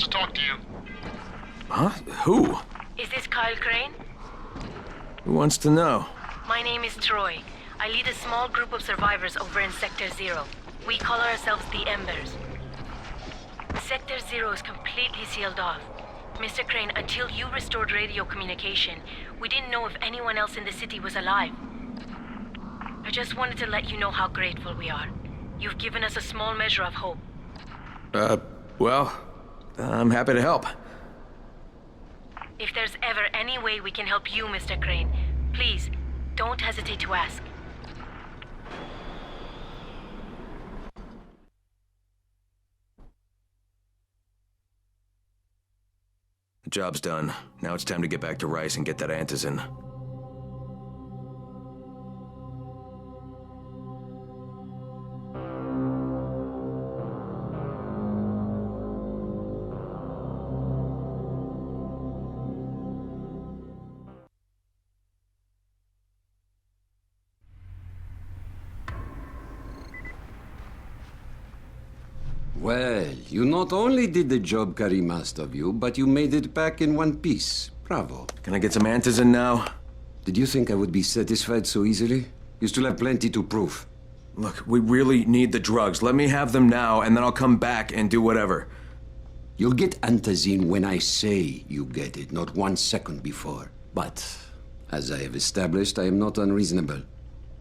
to talk to you. Huh? Who? Is this Kyle Crane? Who wants to know? My name is Troy. I lead a small group of survivors over in Sector Zero. We call ourselves the Embers. Sector Zero is completely sealed off. Mr. Crane, until you restored radio communication, we didn't know if anyone else in the city was alive. I just wanted to let you know how grateful we are. You've given us a small measure of hope. Well, I'm happy to help. If there's ever any way we can help you, Mr. Crane, please, don't hesitate to ask. The job's done. Now it's time to get back to Rice and get that antizin. Well, you not only did the job Karim asked of you, but you made it back in one piece. Bravo. Can I get some antizin now? Did you think I would be satisfied so easily? You still have plenty to prove. Look, we really need the drugs. Let me have them now, and then I'll come back and do whatever. You'll get antizin when I say you get it, not 1 second before. But, as I have established, I am not unreasonable.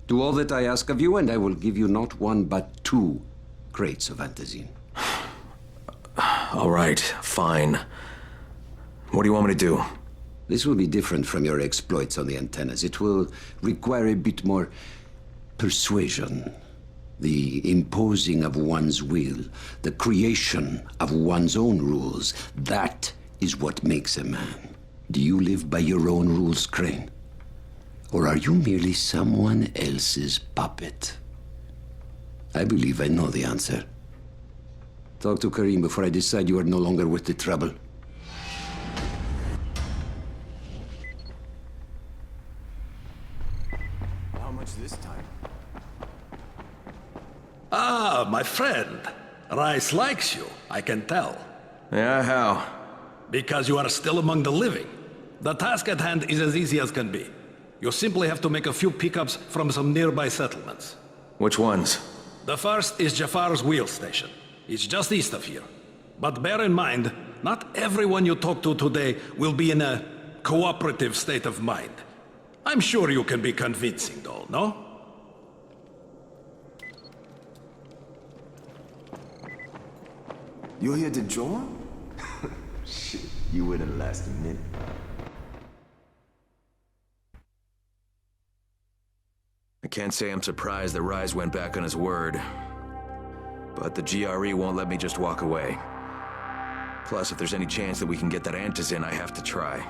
Do all that I ask of you, and I will give you not 1 but 2 crates of antizin. All right, fine. What do you want me to do? This will be different from your exploits on the antennas. It will require a bit more persuasion. The imposing of one's will, the creation of one's own rules. That is what makes a man. Do you live by your own rules, Crane? Or are you merely someone else's puppet? I believe I know the answer. Talk to Karim before I decide you are no longer worth the trouble. How much this time? Ah, my friend. Rice likes you, I can tell. Yeah, how? Because you are still among the living. The task at hand is as easy as can be. You simply have to make a few pickups from some nearby settlements. Which ones? The first is Jafar's wheel station. It's just east of here. But bear in mind, not everyone you talk to today will be in a cooperative state of mind. I'm sure you can be convincing though, no? You're here to join? Shit, you wouldn't last a minute. I can't say I'm surprised that Rise went back on his word. But the GRE won't let me just walk away. Plus, if there's any chance that we can get that antizin, I have to try.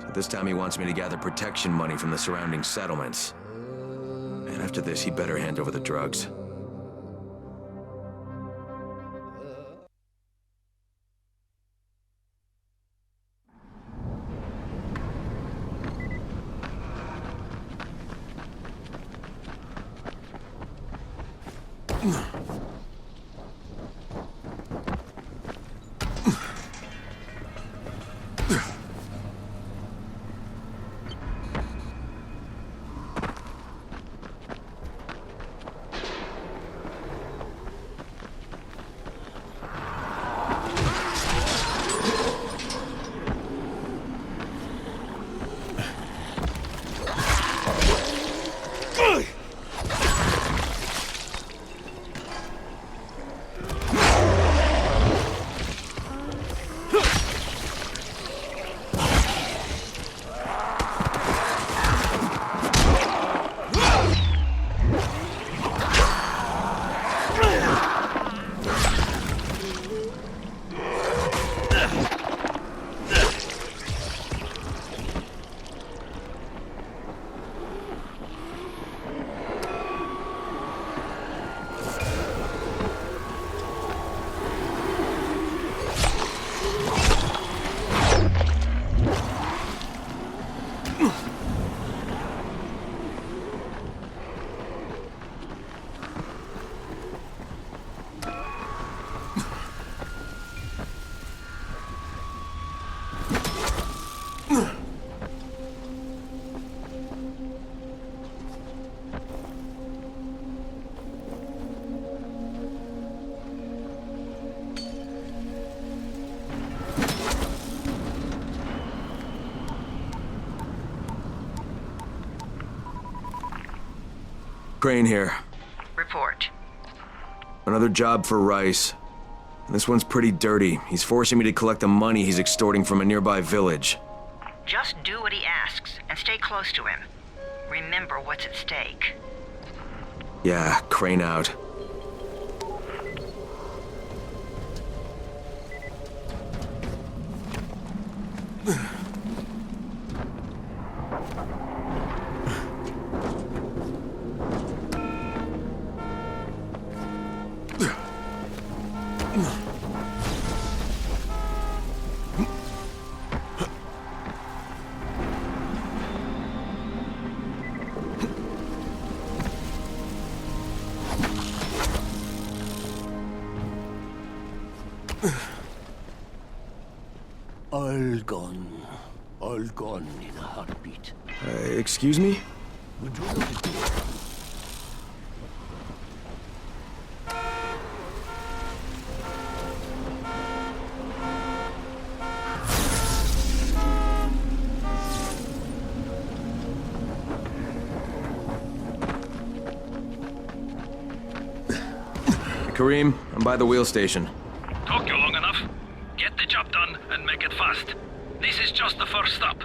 So this time he wants me to gather protection money from the surrounding settlements. And after this, he better hand over the drugs. Crane here. Report. Another job for Rice. This one's pretty dirty. He's forcing me to collect the money he's extorting from a nearby village. Just do what he asks and stay close to him. Remember what's at stake. Yeah, Crane out. All gone in a heartbeat. Excuse me? Would you look at this? Kareem, I'm by the wheel station. Took you long enough. Get the job done and make it fast. This is just the first stop.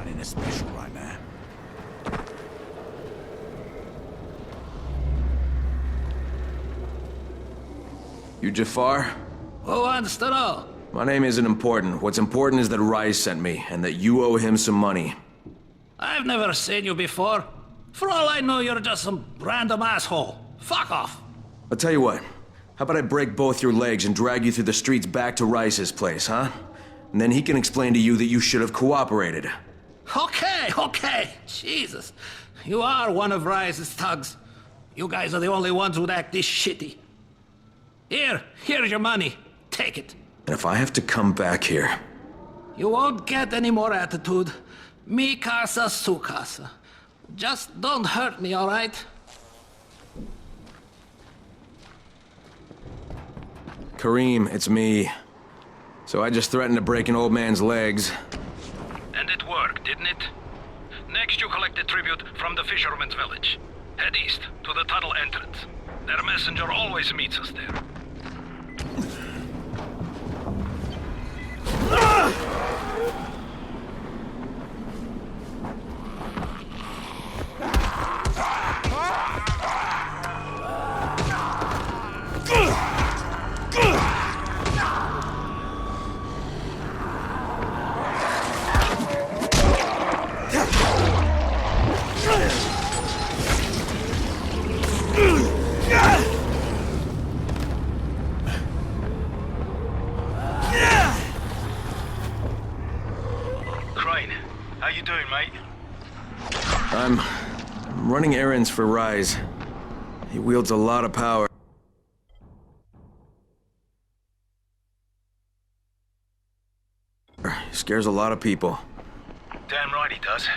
A special right now. You Jafar? Who wants to know? My name isn't important. What's important is that Rice sent me, and that you owe him some money. I've never seen you before. For all I know, you're just some random asshole. Fuck off. I'll tell you what. How about I break both your legs and drag you through the streets back to Rice's place, huh? And then he can explain to you that you should have cooperated. Okay. Jesus. You are one of Rise's thugs. You guys are the only ones who'd act this shitty. Here's your money. Take it. And if I have to come back here... You won't get any more attitude. Mi casa, su casa. Just don't hurt me, all right? Kareem, it's me. So I just threatened to break an old man's legs. And it worked, didn't it? Next, you collect the tribute from the fisherman's village. Head east, to the tunnel entrance. Their messenger always meets us there. How you doing, mate? I'm running errands for Rise. He wields a lot of power. He scares a lot of people. Damn right he does.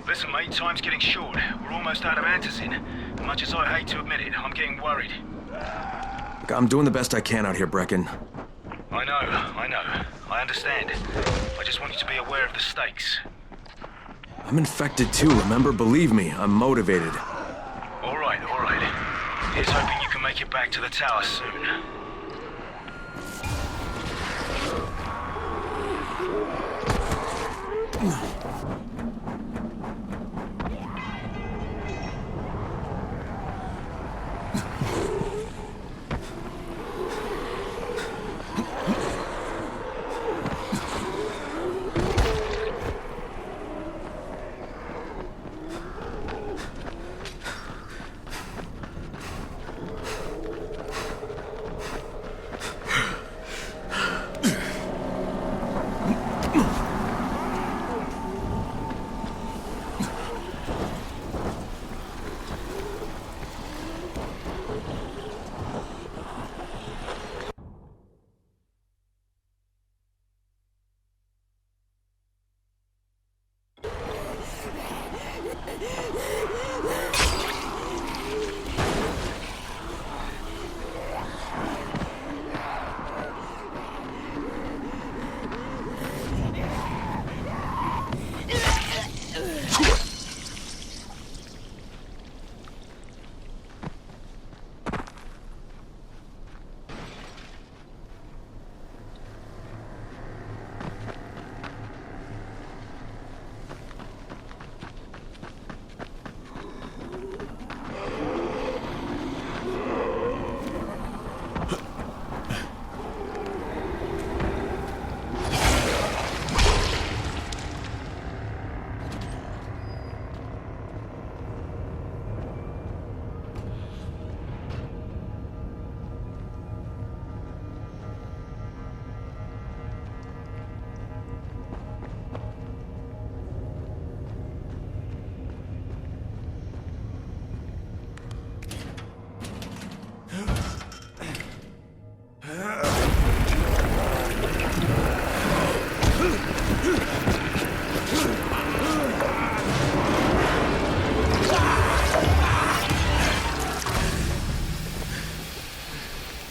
Listen, mate, time's getting short. We're almost out of antizin. Much as I hate to admit it, I'm getting worried. Look, I'm doing the best I can out here, Brecken. I know. I understand. I just want you to be aware of the stakes. I'm infected too, remember? Believe me, I'm motivated. All right. Here's hoping you can make it back to the tower soon.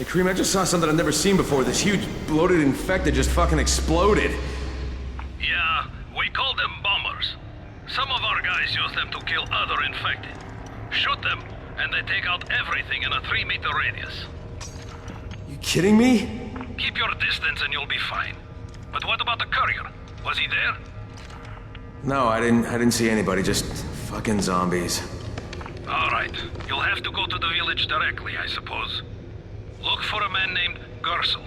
Kareem, I just saw something I've never seen before. This huge, bloated infected just fucking exploded. Yeah, we call them bombers. Some of our guys use them to kill other infected. Shoot them, and they take out everything in a 3-meter radius. You kidding me? Keep your distance and you'll be fine. But what about the courier? Was he there? No, I didn't see anybody, just fucking zombies. All right. You'll have to go to the village directly, I suppose. Look for a man named Gersel.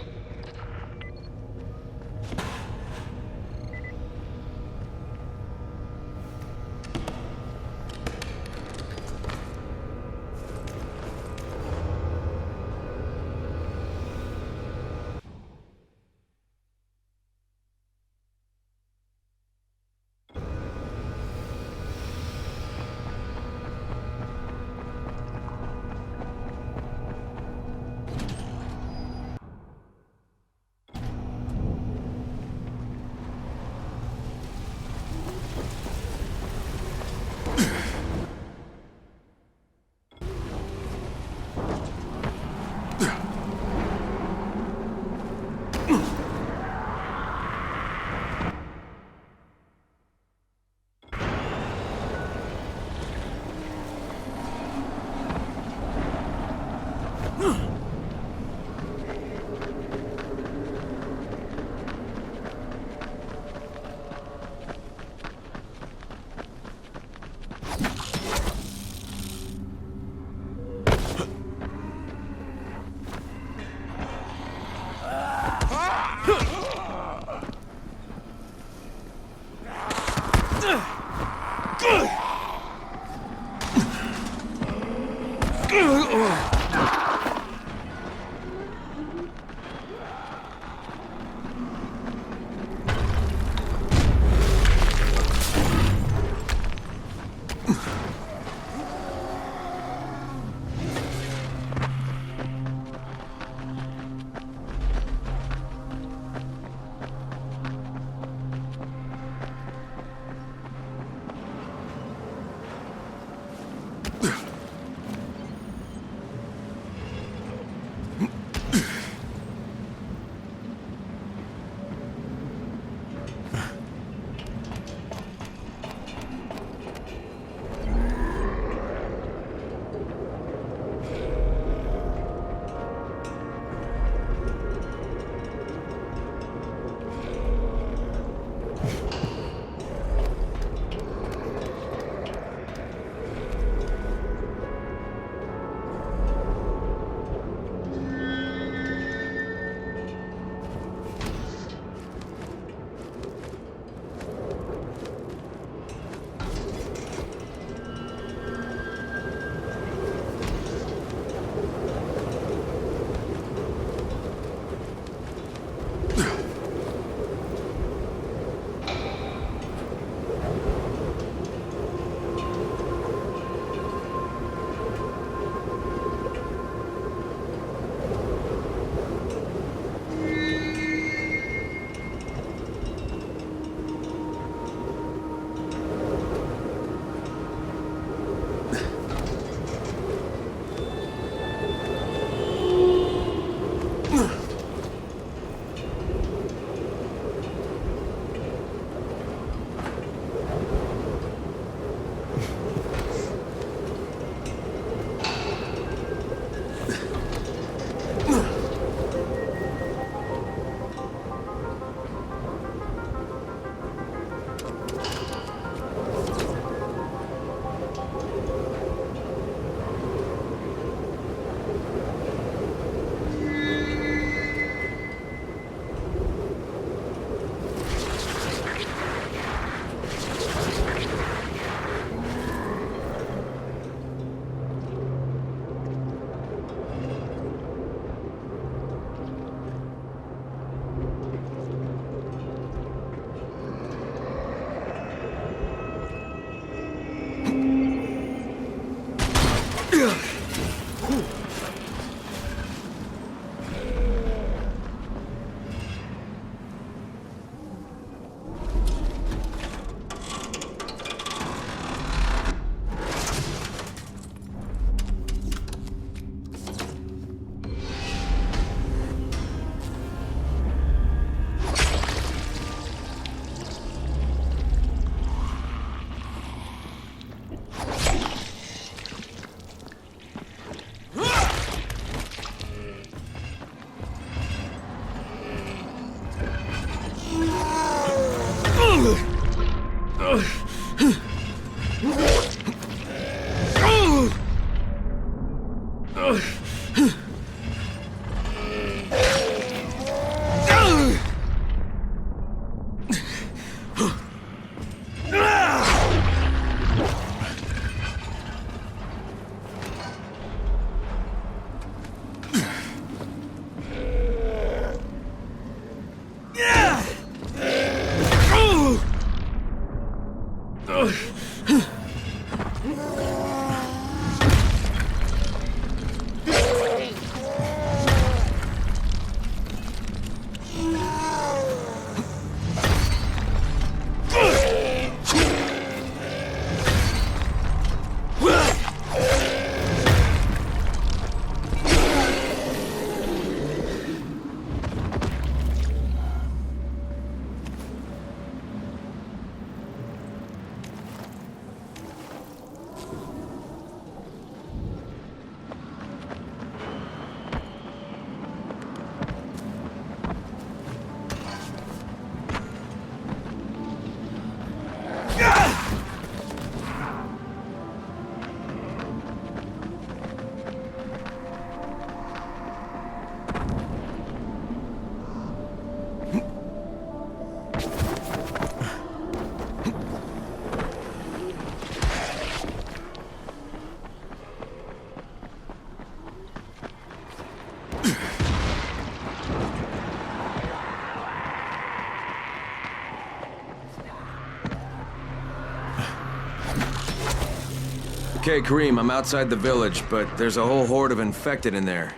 Okay, Kareem, I'm outside the village, but there's a whole horde of infected in there.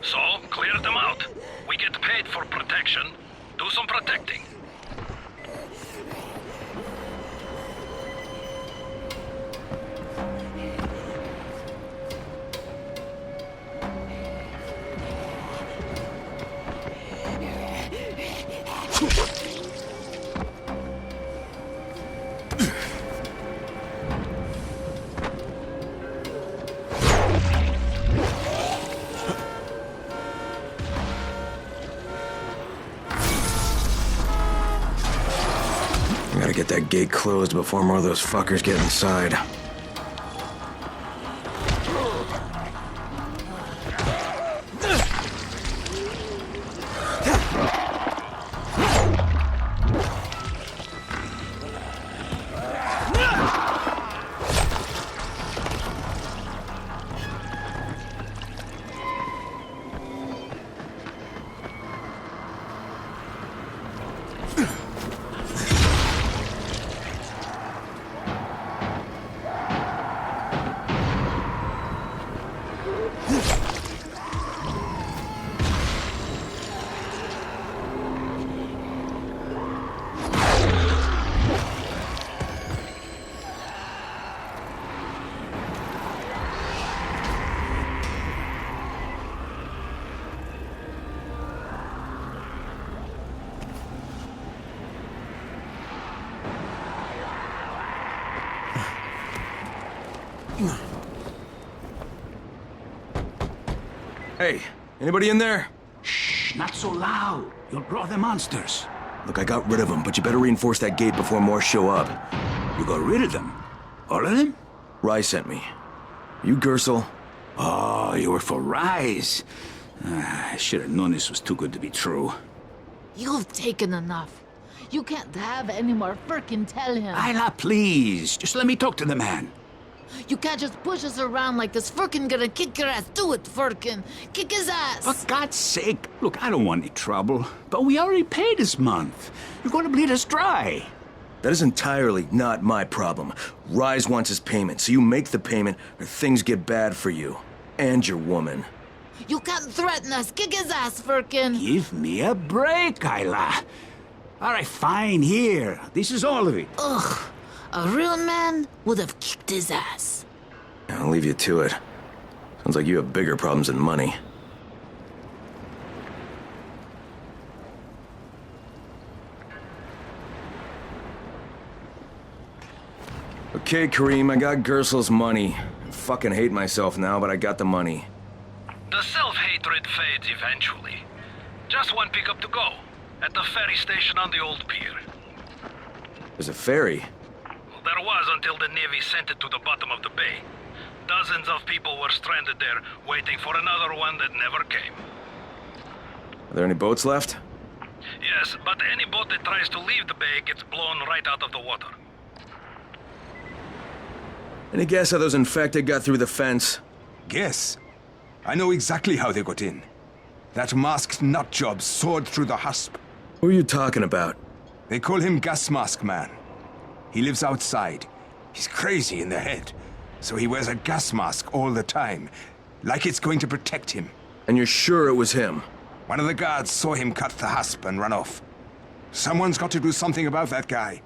So, clear them out. We get paid for protection. Do some protecting. Gotta get that gate closed before more of those fuckers get inside. Hey, anybody in there? Shh, not so loud. You'll draw the monsters. Look, I got rid of them, but you better reinforce that gate before more show up. You got rid of them? All of them? Rye sent me. You Gersel? Oh, you were for Rise. I should have known this was too good to be true. You've taken enough. You can't have any more. Frickin' tell him. Isla, please. Just let me talk to the man. You can't just push us around like this. Frickin' gonna kick your ass. Do it, Frickin'. Kick his ass. For God's sake. Look, I don't want any trouble. But we already paid this month. You're going to bleed us dry. That is entirely not my problem. Rise wants his payment, so you make the payment or things get bad for you. And your woman. You can't threaten us. Kick his ass, Frickin'. Give me a break, Isla. All right, fine, here. This is all of it. Ugh. A real man would have kicked his ass. I'll leave you to it. Sounds like you have bigger problems than money. Okay, Kareem, I got Gersel's money. I fucking hate myself now, but I got the money. The self-hatred fades eventually. Just one pickup to go. At the ferry station on the old pier. There's a ferry. There was until the Navy sent it to the bottom of the bay. Dozens of people were stranded there, waiting for another one that never came. Are there any boats left? Yes, but any boat that tries to leave the bay gets blown right out of the water. Any guess how those infected got through the fence? Guess? I know exactly how they got in. That masked nutjob soared through the husp. Who are you talking about? They call him Gas Mask Man. He lives outside. He's crazy in the head, so he wears a gas mask all the time, like it's going to protect him. And you're sure it was him? One of the guards saw him cut the husp and run off. Someone's got to do something about that guy.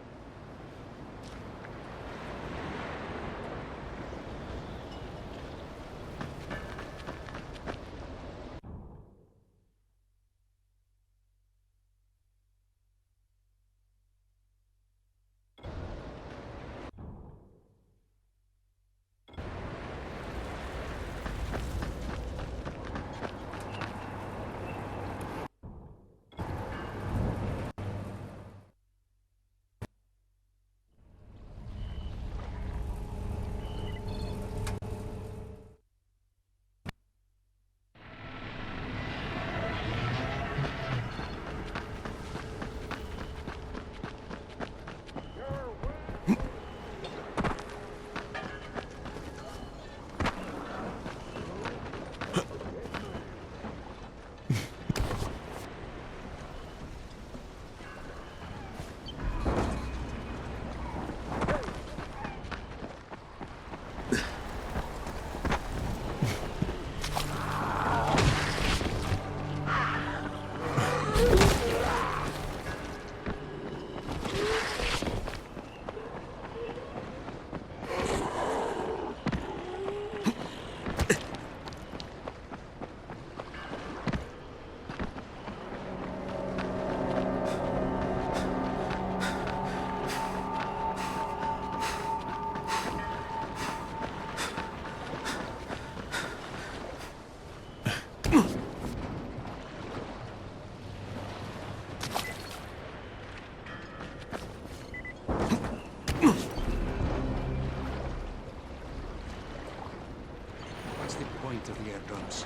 That's the point of the air guns.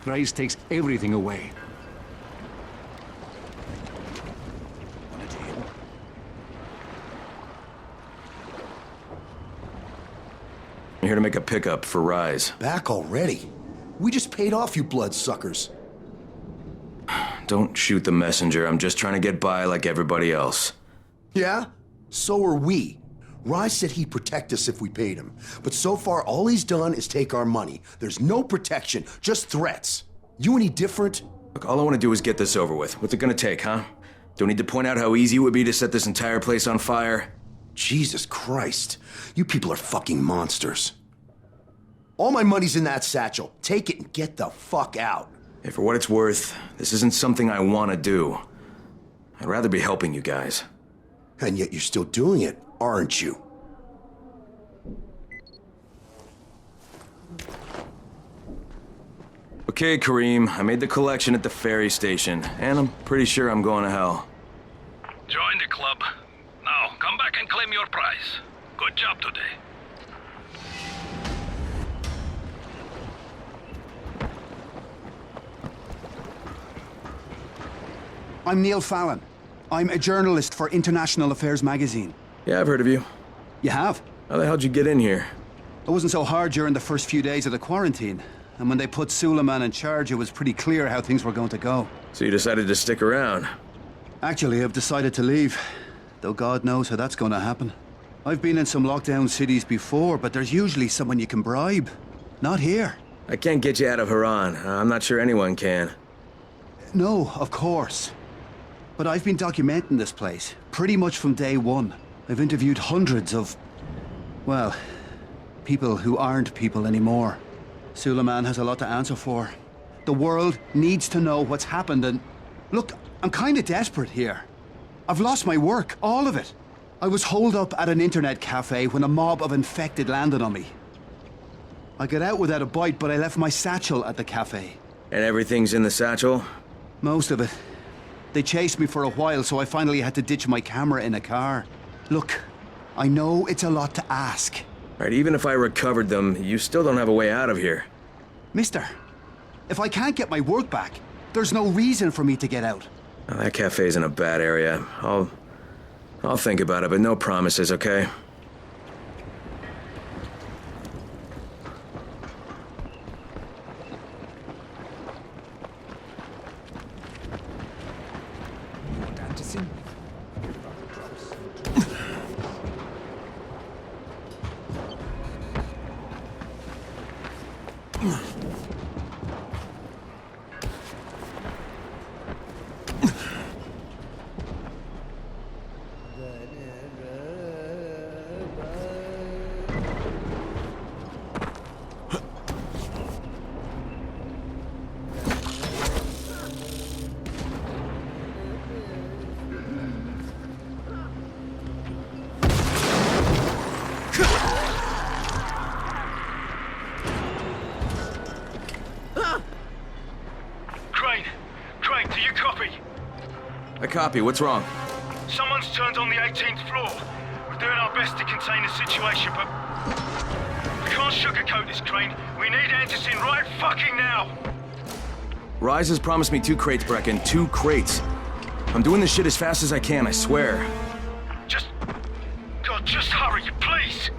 Rise takes everything away. I'm here to make a pickup for Rise. Back already? We just paid off, you bloodsuckers. Don't shoot the messenger. I'm just trying to get by like everybody else. Yeah? So are we. Rise said he'd protect us if we paid him. But so far, all he's done is take our money. There's no protection, just threats. You any different? Look, all I want to do is get this over with. What's it gonna take, huh? Don't need to point out how easy it would be to set this entire place on fire? Jesus Christ. You people are fucking monsters. All my money's in that satchel. Take it and get the fuck out. Hey, for what it's worth, this isn't something I want to do. I'd rather be helping you guys. And yet you're still doing it, aren't you? Okay, Kareem, I made the collection at the ferry station, and I'm pretty sure I'm going to hell. Join the club. Now, come back and claim your prize. Good job today. I'm Neil Fallon. I'm a journalist for International Affairs magazine. Yeah, I've heard of you. You have? How the hell'd you get in here? It wasn't so hard during the first few days of the quarantine. And when they put Suleiman in charge, it was pretty clear how things were going to go. So you decided to stick around? Actually, I've decided to leave. Though God knows how that's going to happen. I've been in some lockdown cities before, but there's usually someone you can bribe. Not here. I can't get you out of Haran. I'm not sure anyone can. No, of course. But I've been documenting this place, pretty much from day one. I've interviewed hundreds of, well, people who aren't people anymore. Suleiman has a lot to answer for. The world needs to know what's happened and... Look, I'm kinda desperate here. I've lost my work, all of it. I was holed up at an internet cafe when a mob of infected landed on me. I got out without a bite, but I left my satchel at the cafe. And everything's in the satchel? Most of it. They chased me for a while, so I finally had to ditch my camera in a car. Look, I know it's a lot to ask. Alright, even if I recovered them, you still don't have a way out of here. Mister, if I can't get my work back, there's no reason for me to get out. Now, that cafe's in a bad area. I'll think about it, but no promises, okay? Crane, do you copy? I copy. What's wrong? Someone's turned on the 18th floor. We're doing our best to contain the situation, but... we can't sugarcoat this, Crane. We need answers in right fucking now! Rise has promised me 2 crates, Brecken. 2 crates. I'm doing this shit as fast as I can, I swear. God, just hurry, please!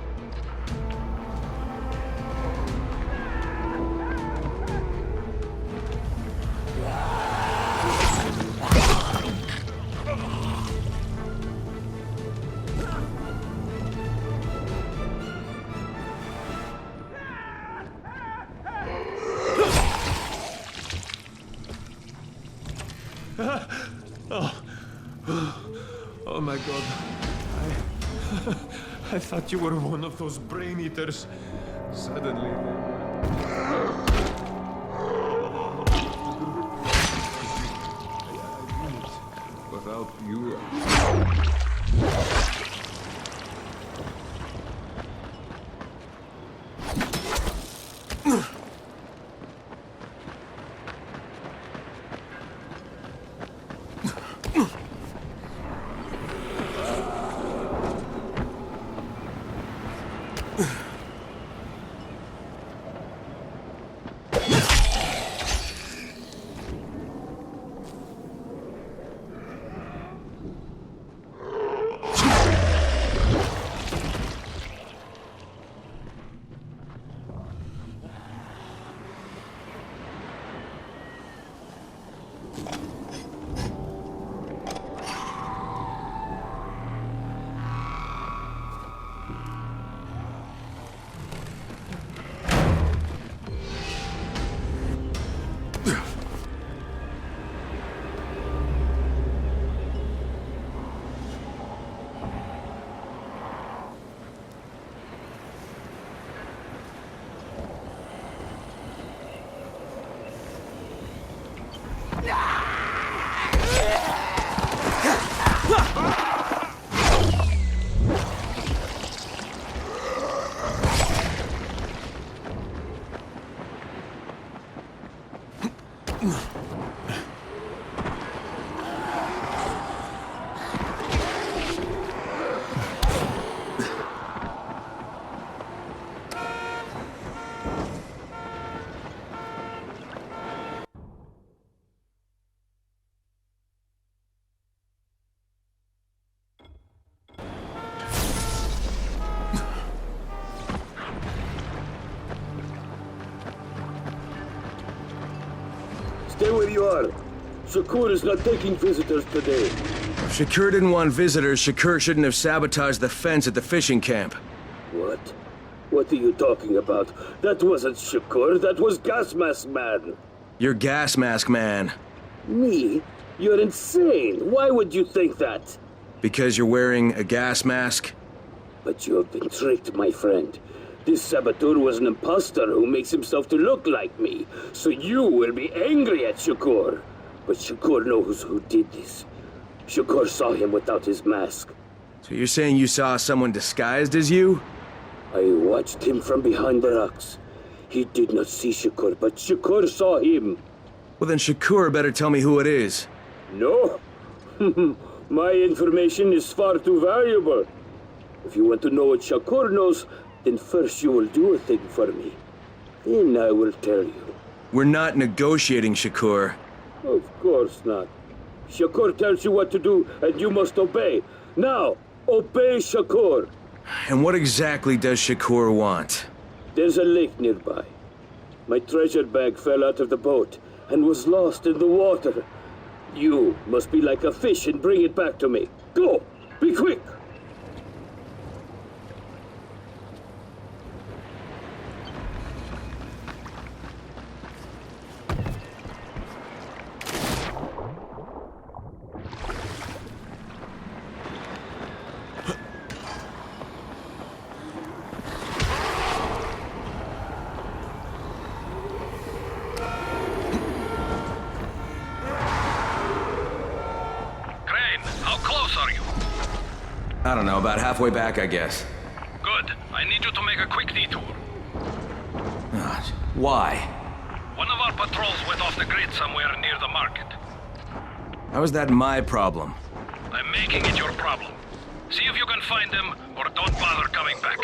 Oh my god. I thought you were one of those brain eaters. Suddenly... Without you... Stay where you are. Shakur is not taking visitors today. If Shakur didn't want visitors, Shakur shouldn't have sabotaged the fence at the fishing camp. What? What are you talking about? That wasn't Shakur, that was Gas Mask Man. You're Gas Mask Man. Me? You're insane. Why would you think that? Because you're wearing a gas mask? But you have been tricked, my friend. This saboteur was an imposter who makes himself to look like me. So you will be angry at Shakur. But Shakur knows who did this. Shakur saw him without his mask. So you're saying you saw someone disguised as you? I watched him from behind the rocks. He did not see Shakur, but Shakur saw him. Well then Shakur better tell me who it is. No. My information is far too valuable. If you want to know what Shakur knows, then first you will do a thing for me. Then I will tell you. We're not negotiating, Shakur. Of course not. Shakur tells you what to do, and you must obey. Now, obey Shakur. And what exactly does Shakur want? There's a lake nearby. My treasure bag fell out of the boat and was lost in the water. You must be like a fish and bring it back to me. Go! Be quick! I don't know, about halfway back, I guess. Good. I need you to make a quick detour. Why? One of our patrols went off the grid somewhere near the market. How is that my problem? I'm making it your problem. See if you can find them, or don't bother coming back.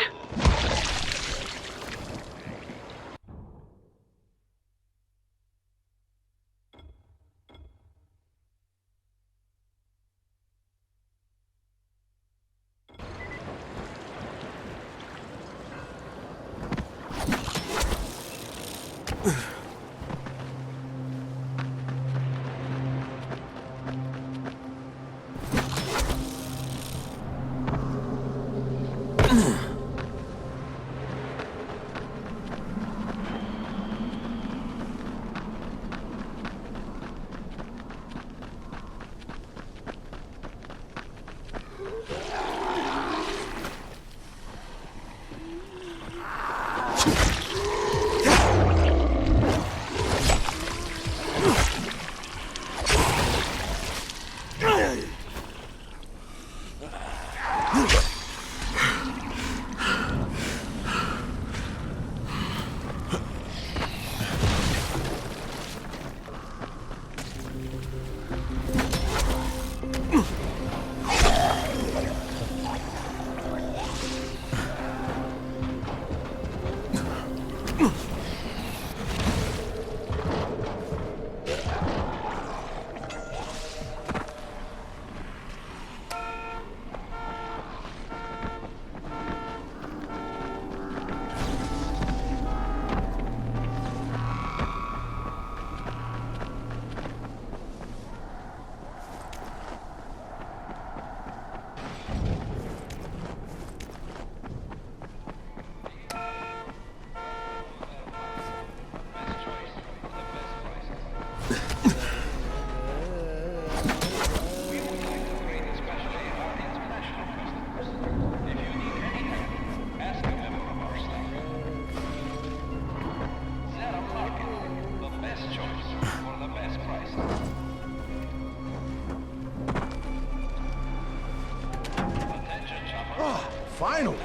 Finally!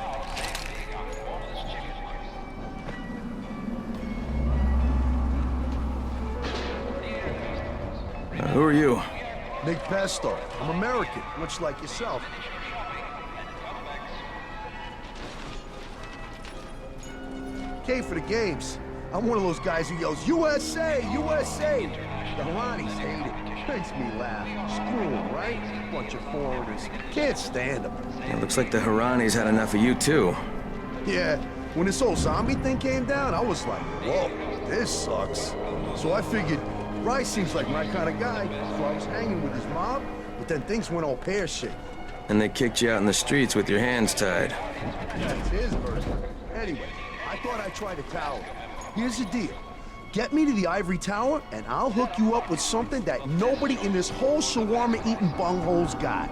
Who are you? Nick Pesto. I'm American, much like yourself. Came for the games. I'm one of those guys who yells, USA! USA! The Haranis hate it. Makes me laugh. Screw them, right? Bunch of foreigners. Can't stand them. It looks like the Haranis had enough of you, too. Yeah, when this whole zombie thing came down, I was like, whoa, this sucks. So I figured, Rice seems like my kind of guy, so I was hanging with his mob, but then things went all pear-shaped. And they kicked you out in the streets with your hands tied. That's his version. Anyway, I thought I'd try the tower. Here's the deal. Get me to the ivory tower, and I'll hook you up with something that nobody in this whole shawarma-eating bunghole's got.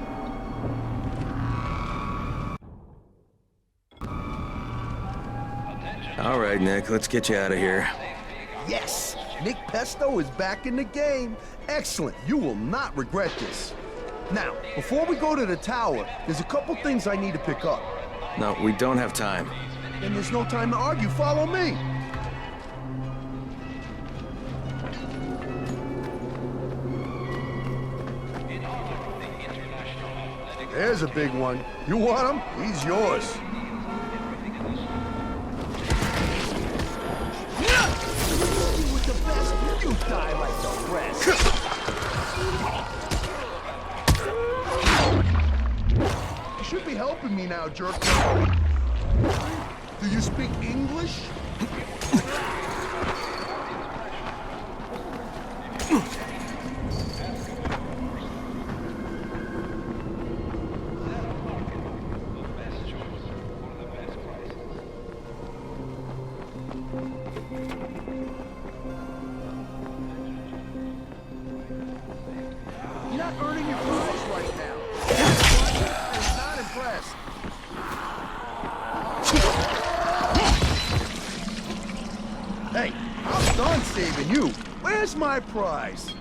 All right, Nick, let's get you out of here. Yes! Nick Pesto is back in the game. Excellent. You will not regret this. Now, before we go to the tower, there's a couple things I need to pick up. No, we don't have time. Then there's no time to argue. Follow me. There's a big one. You want him? He's yours. With the best, you die like the rest. You should be helping me now, jerk. Do you speak English? You're not earning your prize right now. I'm not impressed. Hey, I'm done saving you. Where's my prize?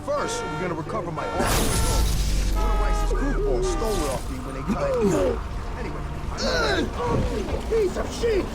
First, we're gonna recover my arm. One of Rice's goofballs stole it off me when they tied me. Anyway, piece of shit!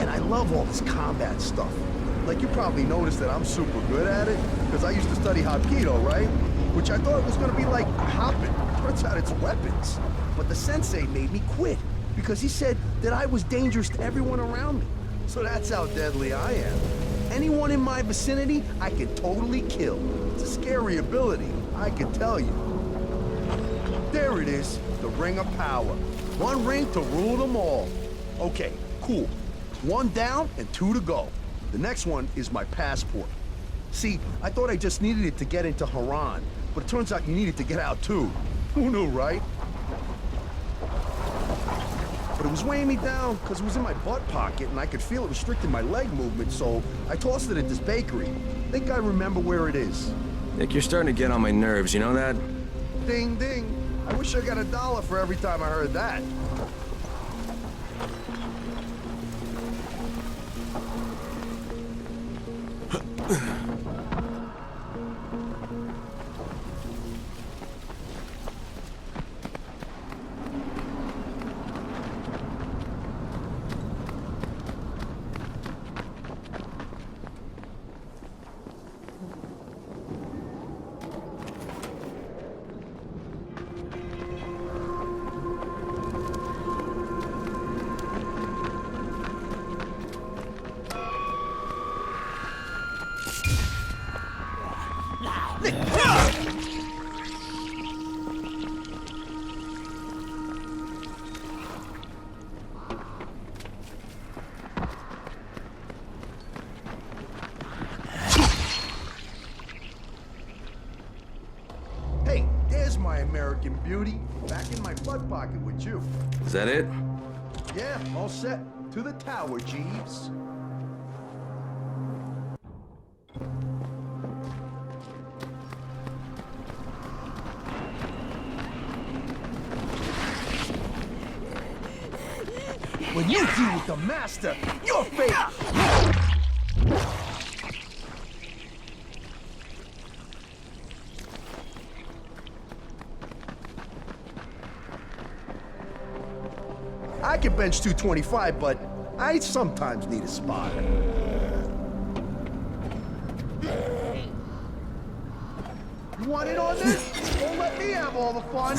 I love all this combat stuff. Like, you probably noticed that I'm super good at it, because I used to study Hapkido, right? Which I thought was gonna be like hopping. Turns out it's weapons. But the sensei made me quit, because he said that I was dangerous to everyone around me. So that's how deadly I am. Anyone in my vicinity, I can totally kill. It's a scary ability, I can tell you. There it is, the Ring of Power. One ring to rule them all. Okay, cool. One down and two to go. The next one is my passport. See, I thought I just needed it to get into Haran, but it turns out you needed to get out too. Who knew, right? But it was weighing me down because it was in my butt pocket and I could feel it restricting my leg movement, so I tossed it at this bakery. Think I remember where it is. Nick, you're starting to get on my nerves, you know that? Ding, ding. I wish I got $1 for every time I heard that. American beauty. Back in my butt pocket with you. Is that it? Yeah, all set. To the tower, Jeeves. When you deal with the master, your fate... I can bench 225, but I sometimes need a spot. You want in on this? Don't let me have all the fun.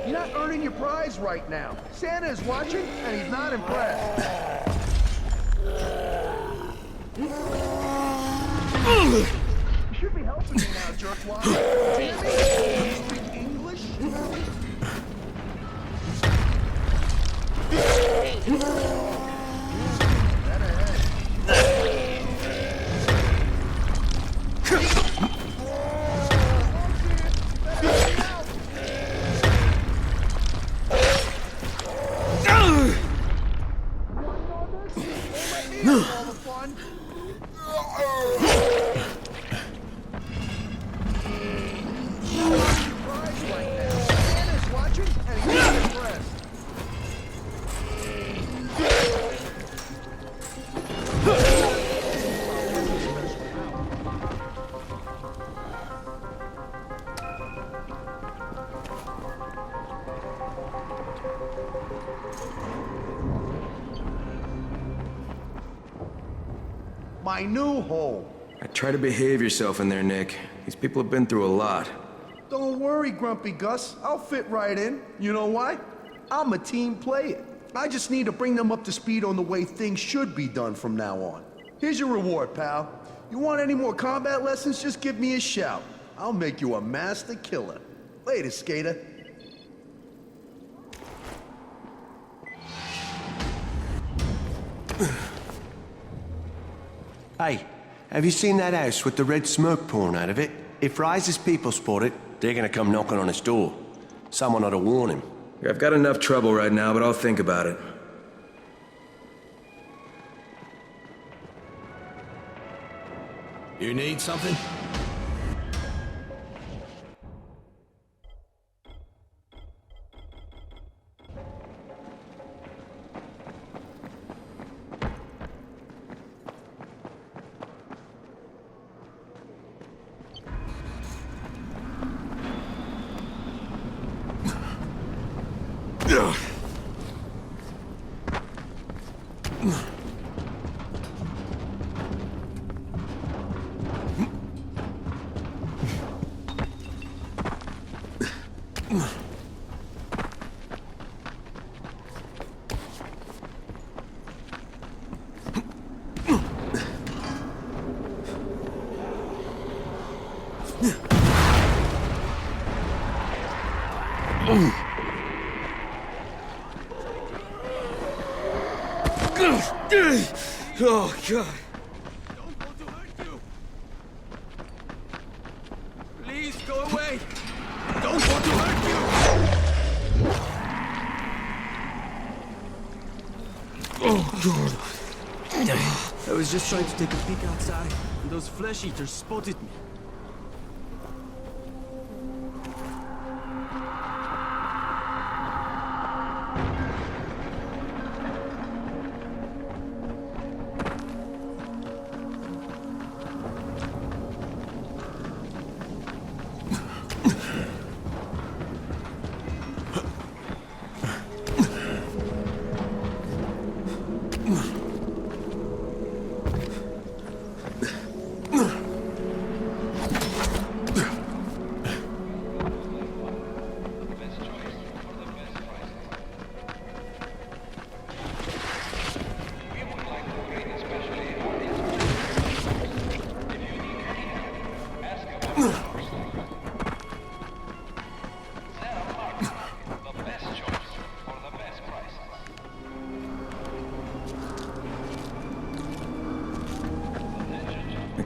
You're not earning your prize right now. Santa is watching, and he's not impressed. You should be helping me now, jerkwad. Damn it! You speak English? That ahead. All the fun. My new home. Try to behave yourself in there, Nick. These people have been through a lot. Don't worry, Grumpy Gus. I'll fit right in. You know why? I'm a team player. I just need to bring them up to speed on the way things should be done from now on. Here's your reward, pal. You want any more combat lessons? Just give me a shout. I'll make you a master killer. Later, skater. Hey, have you seen that house with the red smoke pouring out of it? If Rise's people spot it, they're gonna come knocking on his door. Someone ought to warn him. I've got enough trouble right now, but I'll think about it. You need something? Oh, God. Don't want to hurt you. Please go away. Don't want to hurt you. Oh, God. I was just trying to take a peek outside, and those flesh eaters spotted me.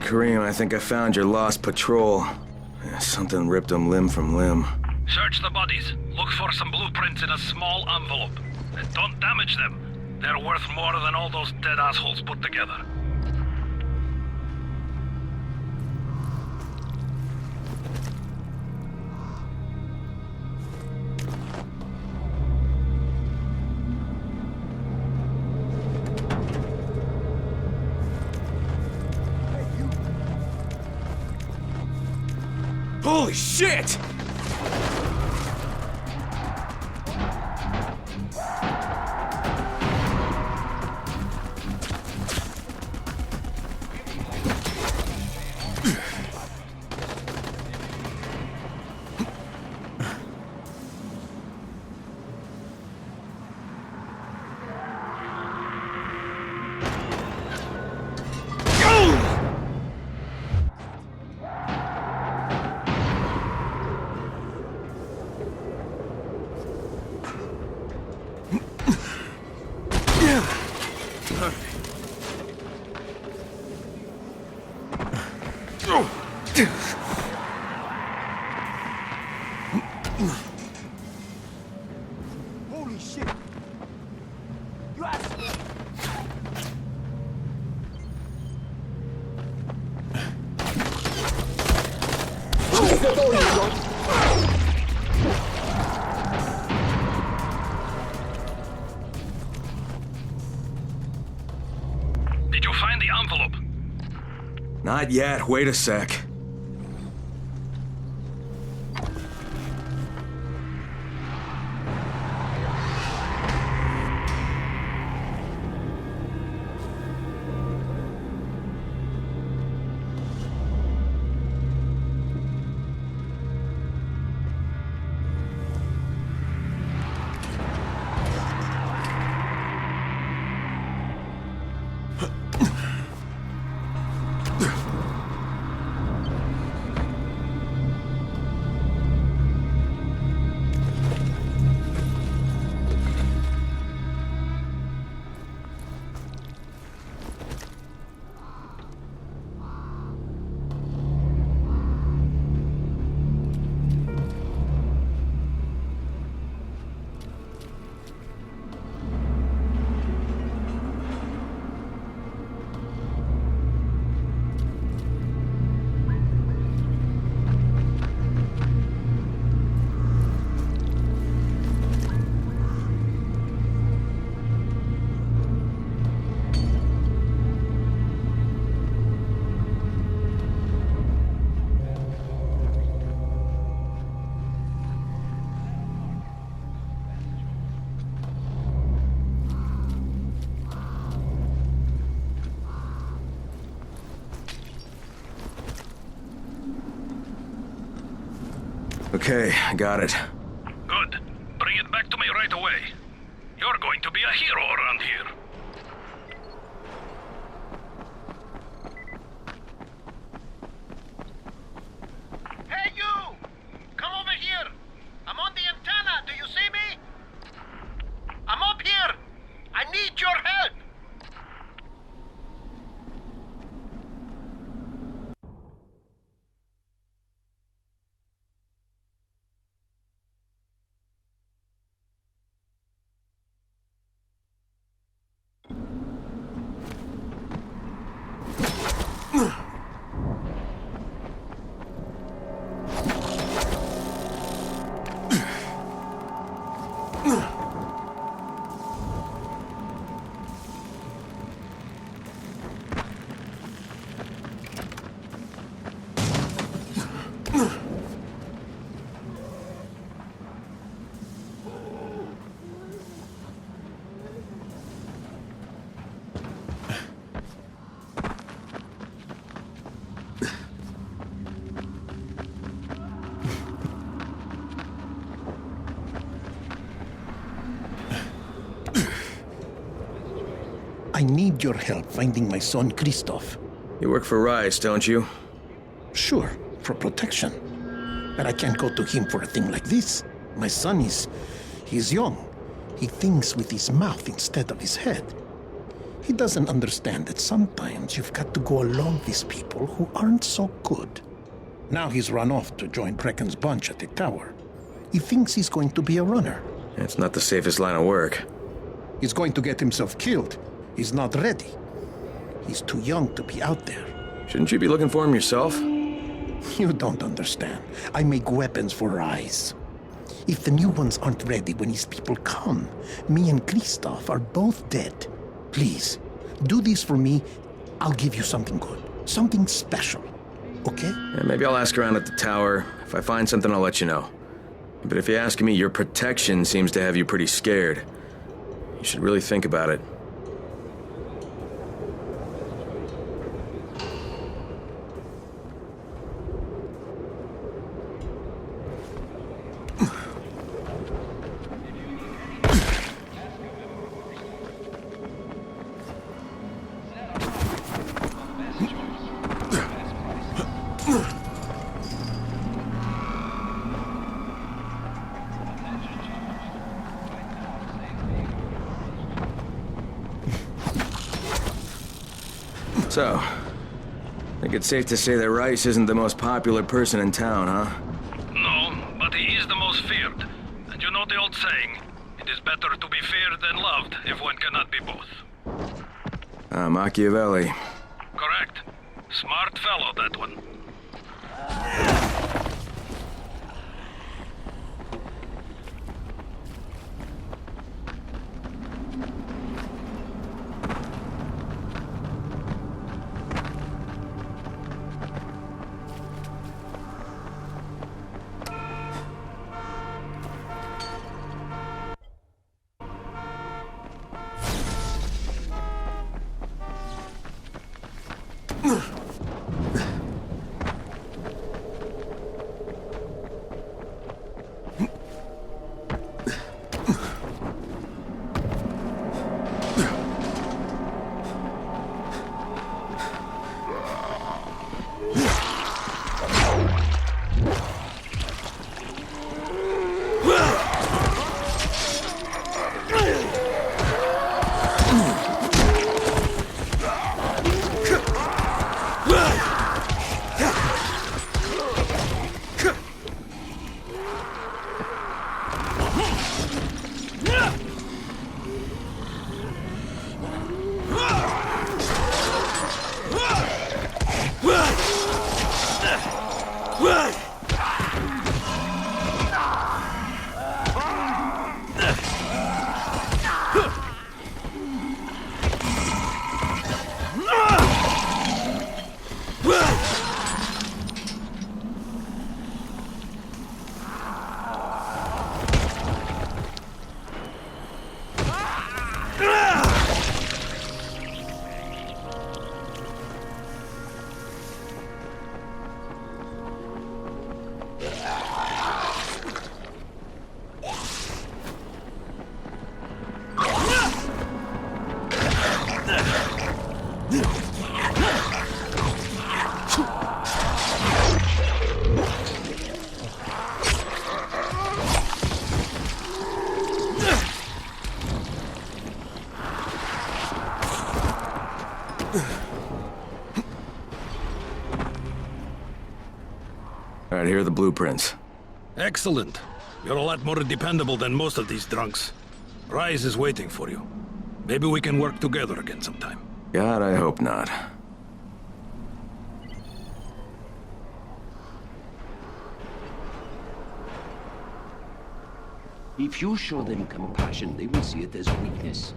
Kareem, I think I found your lost patrol. Yeah, something ripped them limb from limb. Search the bodies. Look for some blueprints in a small envelope. And don't damage them. They're worth more than all those dead assholes put together. Holy shit! Holy shit! You asshole! Did you find the envelope? Not yet. Wait a sec. Okay, got it. Good. Bring it back to me right away. You're going to be a hero around here. Hey, you! Come over here! I'm on the antenna, do you see me? I'm up here! I need your help! I need your help finding my son, Christoph. You work for Rise, don't you? Sure, for protection. But I can't go to him for a thing like this. My son he's young. He thinks with his mouth instead of his head. He doesn't understand that sometimes you've got to go along with people who aren't so good. Now he's run off to join Brecken's bunch at the tower. He thinks he's going to be a runner. It's not the safest line of work. He's going to get himself killed. He's not ready. He's too young to be out there. Shouldn't you be looking for him yourself? You don't understand. I make weapons for Rise. If the new ones aren't ready when his people come, me and Kristoff are both dead. Please, do this for me. I'll give you something good. Something special. Okay? Yeah, maybe I'll ask around at the tower. If I find something, I'll let you know. But if you ask me, your protection seems to have you pretty scared. You should really think about it. So, I think it's safe to say that Rice isn't the most popular person in town, huh? No, but he is the most feared. And you know the old saying, it is better to be feared than loved if one cannot be both. Machiavelli. Correct. Smart fellow, that one. All right, here are the blueprints. Excellent. You're a lot more dependable than most of these drunks. Rise is waiting for you. Maybe we can work together again sometime. God, I hope not. If you show them compassion, they will see it as weakness.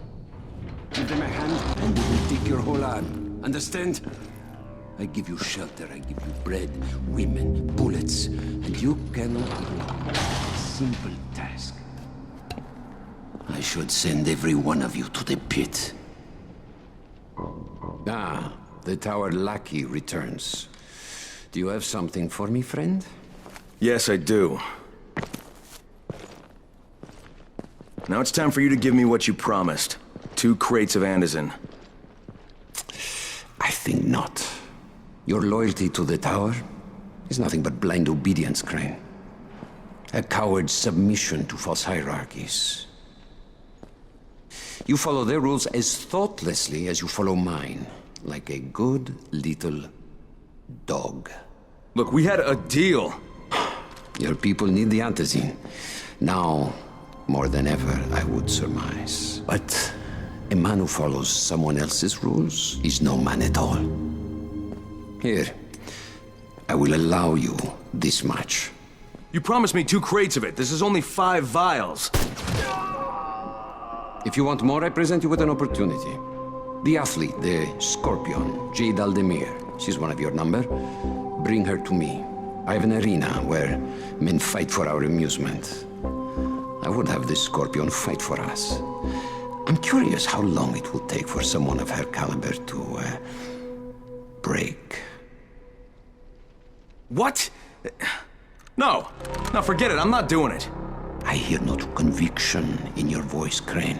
Give them a hand, and they will take your whole arm. Understand? I give you shelter, I give you bread, women, bullets, and you cannot do a simple task. I should send every one of you to the pit. Ah, the tower lackey returns. Do you have something for me, friend? Yes, I do. Now it's time for you to give me what you promised. 2 crates of Anderson. I think not. Your loyalty to the tower is nothing but blind obedience, Crane. A coward's submission to false hierarchies. You follow their rules as thoughtlessly as you follow mine. Like a good little dog. Look, we had a deal. Your people need the antizin. Now, more than ever, I would surmise. But a man who follows someone else's rules is no man at all. Here, I will allow you this much. You promised me 2 crates of it. This is only 5 vials. If you want more, I present you with an opportunity. The athlete, the Scorpion, Jade Aldemir. She's one of your number. Bring her to me. I have an arena where men fight for our amusement. I would have this Scorpion fight for us. I'm curious how long it will take for someone of her caliber to, break. What? No. No, forget it. I'm not doing it. I hear no conviction in your voice, Crane.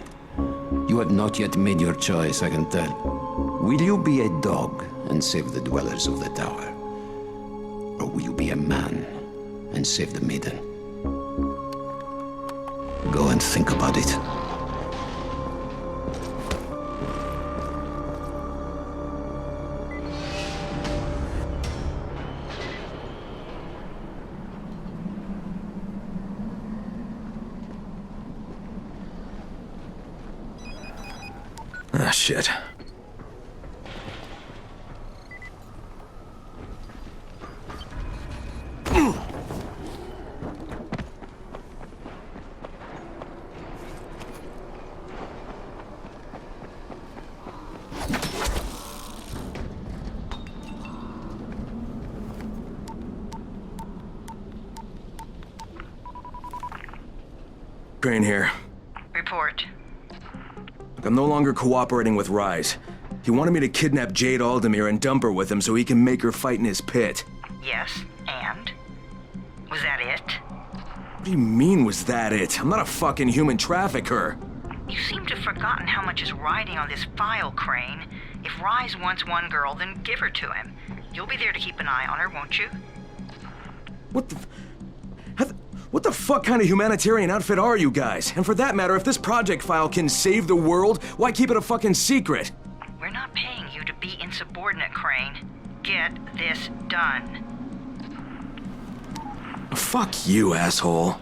You have not yet made your choice, I can tell. Will you be a dog and save the dwellers of the tower? Or will you be a man and save the maiden? Go and think about it. Ah, shit. Crane here. Report. I'm no longer cooperating with Rise. He wanted me to kidnap Jade Aldemir and dump her with him so he can make her fight in his pit. Yes, and? Was that it? What do you mean, was that it? I'm not a fucking human trafficker. You seem to have forgotten how much is riding on this file, Crane. If Rise wants one girl, then give her to him. You'll be there to keep an eye on her, won't you? What the fuck kind of humanitarian outfit are you guys? And for that matter, if this project file can save the world, why keep it a fucking secret? We're not paying you to be insubordinate, Crane. Get this done. Fuck you, asshole.